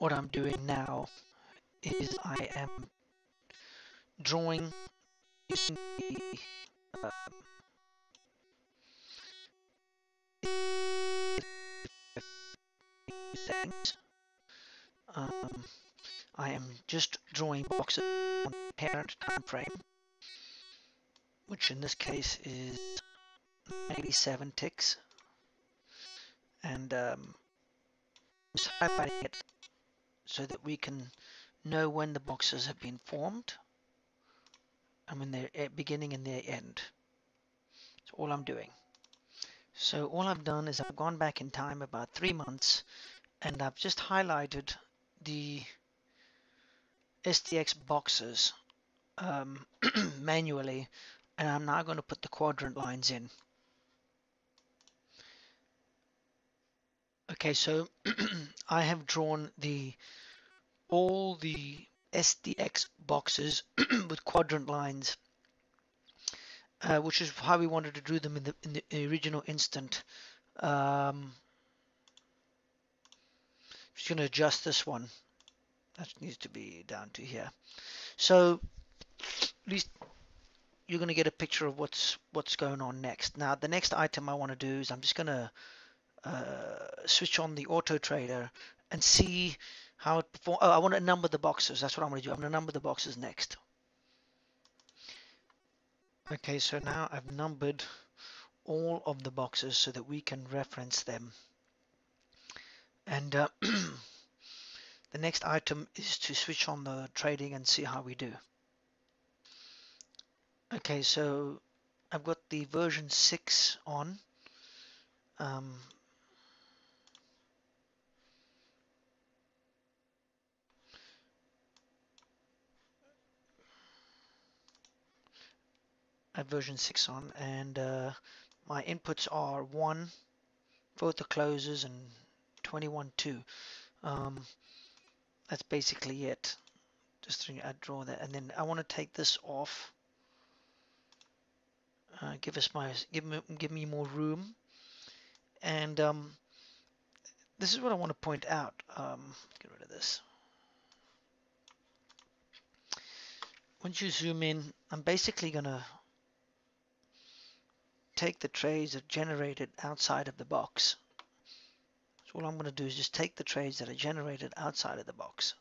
what I'm doing now is I am drawing using the settings. I am just drawing boxes on the parent time frame, which in this case is 87 ticks, and just highlighting it so that we can know when the boxes have been formed and when they're beginning and their end. That's all I'm doing. So all I've done is I've gone back in time about 3 months, and I've just highlighted the STX boxes manually, and I'm now going to put the quadrant lines in. Okay, so I have drawn all the STX boxes with quadrant lines, which is how we wanted to do them in the original instant. Just going to adjust this one. That needs to be down to here. So at least you're going to get a picture of what's going on next. Now the next item I want to do is I'm just going to switch on the auto trader and see how it performs. Oh, I want to number the boxes. That's what I'm going to do. I'm going to number the boxes next. Okay, so now I've numbered all of the boxes so that we can reference them. And the next item is to switch on the trading and see how we do. Okay, so I've got the version 6 on. At version 6 on, and my inputs are 1 both the closes and 21.2. That's basically it. Just I draw that, and then I want to take this off. Give me more room, and this is what I want to point out. Get rid of this. Once you zoom in, I'm basically gonna take the trades that are generated outside of the box. So all I'm going to do is just take the trades that are generated outside of the box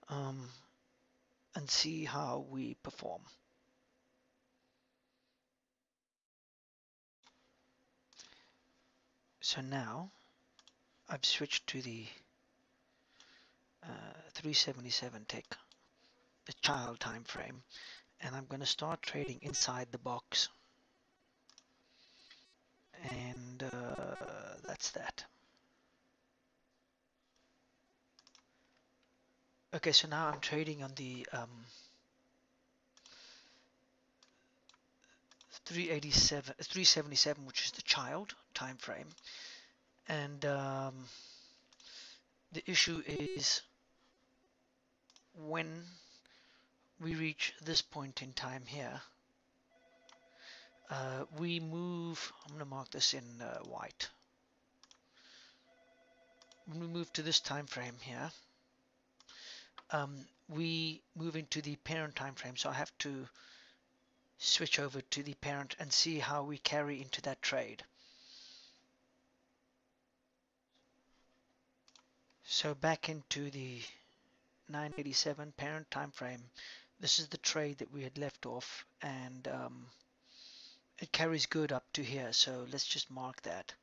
and see how we perform. So now I've switched to the 377 tick, the child time frame, and I'm going to start trading inside the box. And that's that. Okay, so now I'm trading on the 377, which is the child time frame, and the issue is when we reach this point in time here, we move. I'm going to mark this in white. When we move to this time frame here, we move into the parent time frame, so I have to switch over to the parent and see how we carry into that trade. So back into the 987 parent time frame, this is the trade that we had left off, and it carries good up to here, so let's just mark that.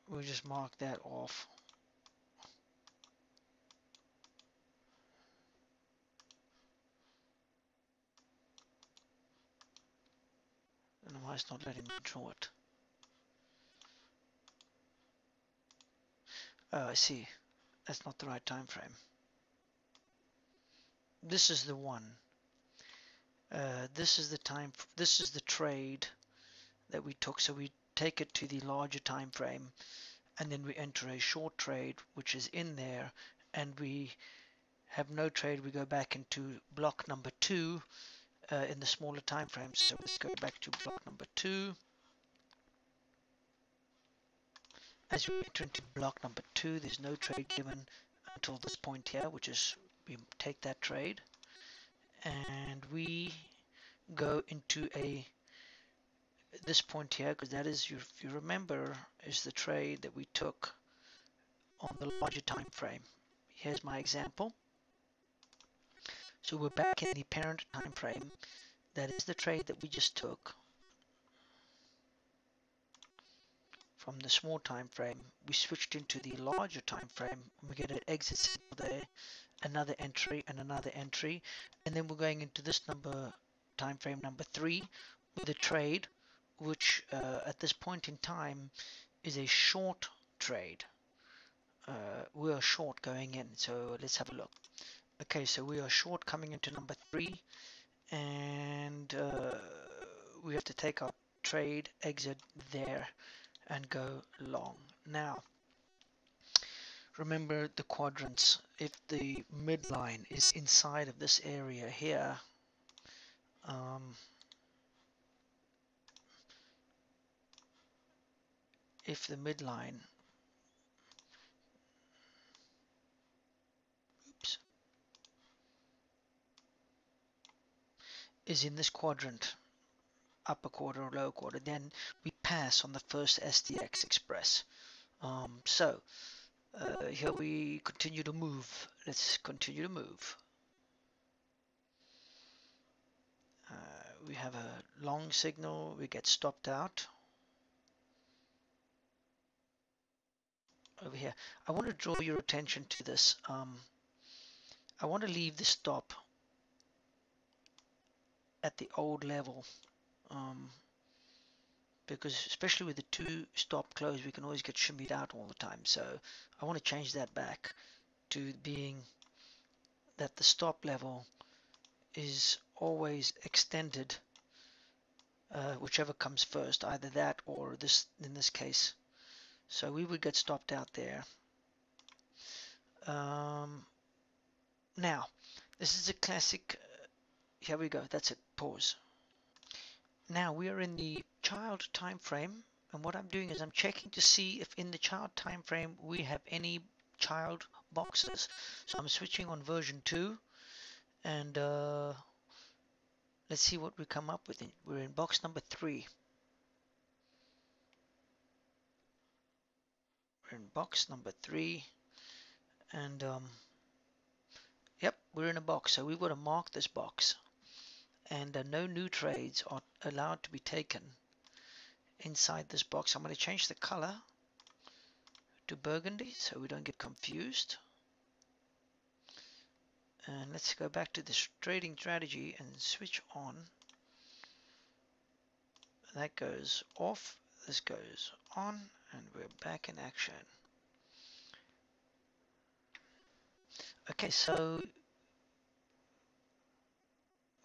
We'll just mark that off. And why it's not letting me draw it? Oh, I see. That's not the right time frame. This is the one. This is the time. This is the trade that we took. So we take it to the larger time frame, and then we enter a short trade, which is in there, and we have no trade. We go back into block number 2 in the smaller time frames. So let's go back to block number 2. As we enter into block number 2, there's no trade given until this point here, which is we take that trade and we go into this point here, because that is, if you remember, is the trade that we took on the larger time frame. Here's my example. So we're back in the parent time frame. That is the trade that we just took from the small time frame. We switched into the larger time frame. We get an exit signal there, another entry and another entry, and then we're going into this time frame number 3 with a trade which at this point in time is a short trade. We are short going in, so let's have a look. Okay, so we are short coming into number 3, and we have to take our trade exit there and go long. Now, remember the quadrants. If the midline is inside of this area here, if the midline is in this quadrant, upper quarter or lower quarter, then we pass on the first SDX express. Here we continue to move. Let's continue to move. We have a long signal. We get stopped out. Over here, I want to draw your attention to this. I want to leave the stop at the old level, because especially with the 2 stop close, we can always get shimmied out all the time. So I want to change that back to being that the stop level is always extended, whichever comes first, either that or this in this case. So we would get stopped out there. Now, this is a classic. Here we go. That's it. Pause. Now we are in the child time frame, and what I'm doing is I'm checking to see if in the child time frame we have any child boxes. So I'm switching on version 2, and let's see what we come up with. We're in box number 3. We're in box number 3, and yep, we're in a box. So we've got to mark this box, and no new trades are allowed to be taken inside this box. I'm going to change the color to burgundy so we don't get confused. And let's go back to this trading strategy and switch on. That goes off, this goes on, and we're back in action. Okay, so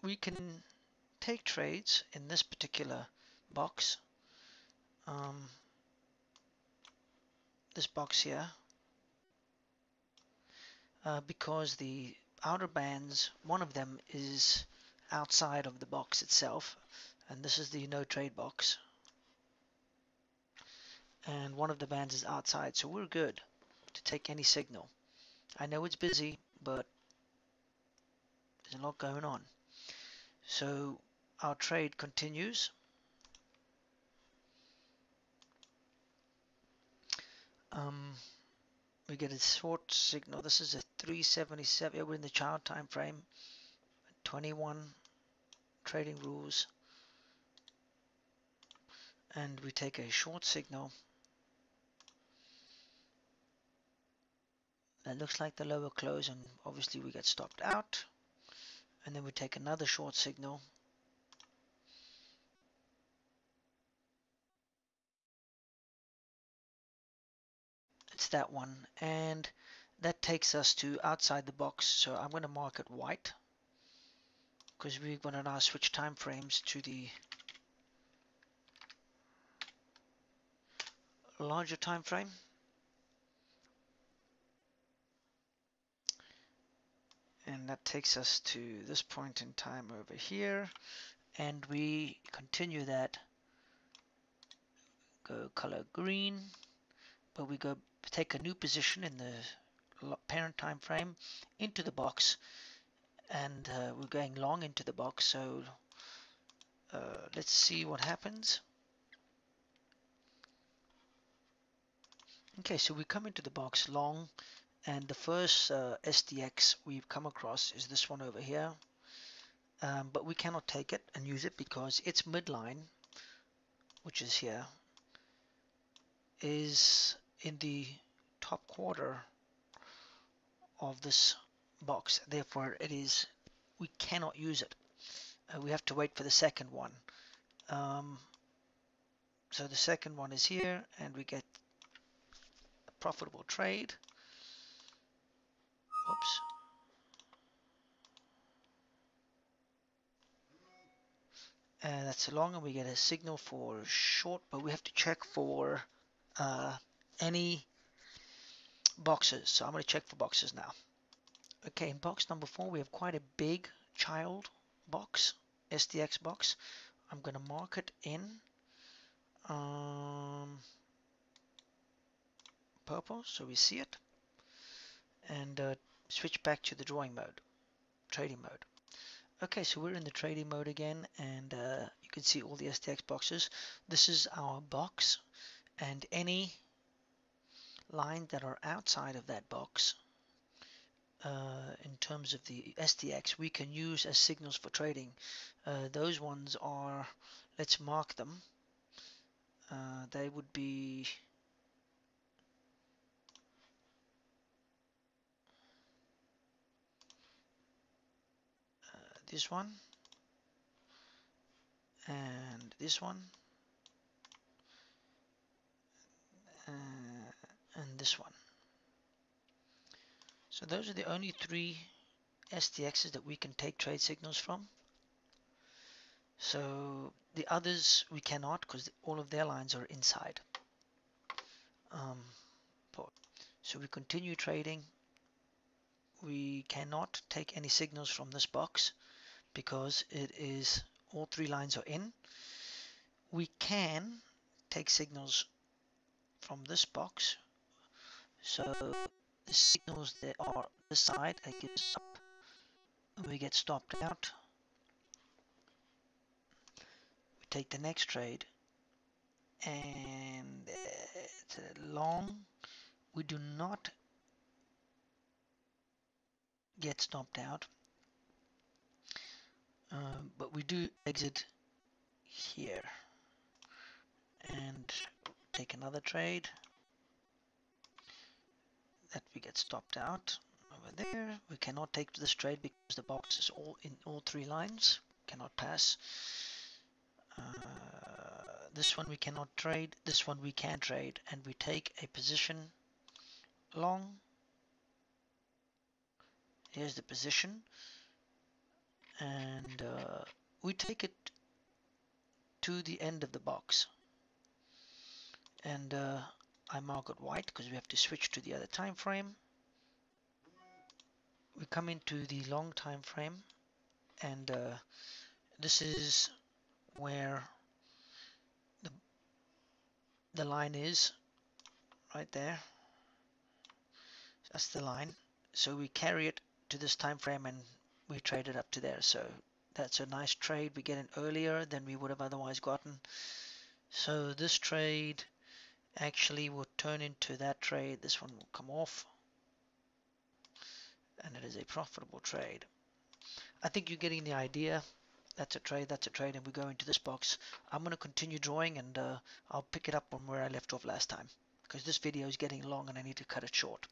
we can take trades in this particular box. This box here, because the outer bands, one of them is outside of the box itself, and this is the no trade box, and one of the bands is outside, so we're good to take any signal. I know it's busy, but there's a lot going on. So our trade continues. We get a short signal. This is a 377. We're in the child time frame. 21 trading rules, and we take a short signal. That looks like the lower close, and obviously we get stopped out. And then we take another short signal. It's that one, and that takes us to outside the box. So I'm going to mark it white because we're going to now switch time frames to the larger time frame. And that takes us to this point in time over here, and we continue that. Go color green, but we go take a new position in the parent time frame into the box, and we're going long into the box. So let's see what happens. Okay, so we come into the box long, and the first SDX we've come across is this one over here, but we cannot take it and use it because its midline, which is here, is in the top quarter of this box. Therefore, we cannot use it. We have to wait for the second one. So the second one is here, and we get a profitable trade. Oops. That's long, and we get a signal for short, but we have to check for any boxes. So I'm going to check for boxes now. Okay, in box number 4, we have quite a big child box, SDX box. I'm going to mark it in purple so we see it, and switch back to the drawing mode, trading mode. Okay, so we're in the trading mode again, and you can see all the SDX boxes. This is our box, and any lines that are outside of that box in terms of the SDX we can use as signals for trading. Those ones are, let's mark them, they would be this one and this one and this one. So those are the only 3 SDXs that we can take trade signals from. So the others we cannot, because all of their lines are inside. So we continue trading. We cannot take any signals from this box because it is all 3 lines are in. We can take signals from this box. So the signals that are this side, it gives up, and we get stopped out. We take the next trade, and it's long. We do not get stopped out, but we do exit here and take another trade that we get stopped out over there. We cannot take this trade because the box is all in all 3 lines, cannot pass. This one we cannot trade, this one we can trade, and we take a position long. Here's the position, and we take it to the end of the box, and I mark it white because we have to switch to the other time frame. We come into the long time frame, and this is where the line is, right there. That's the line. So we carry it to this time frame and we trade it up to there. So that's a nice trade. We get in earlier than we would have otherwise gotten. So this trade actually will turn into that trade. This one will come off, and it is a profitable trade. I think you're getting the idea. That's a trade, and we go into this box. I'm going to continue drawing, and I'll pick it up from where I left off last time, because this video is getting long and I need to cut it short.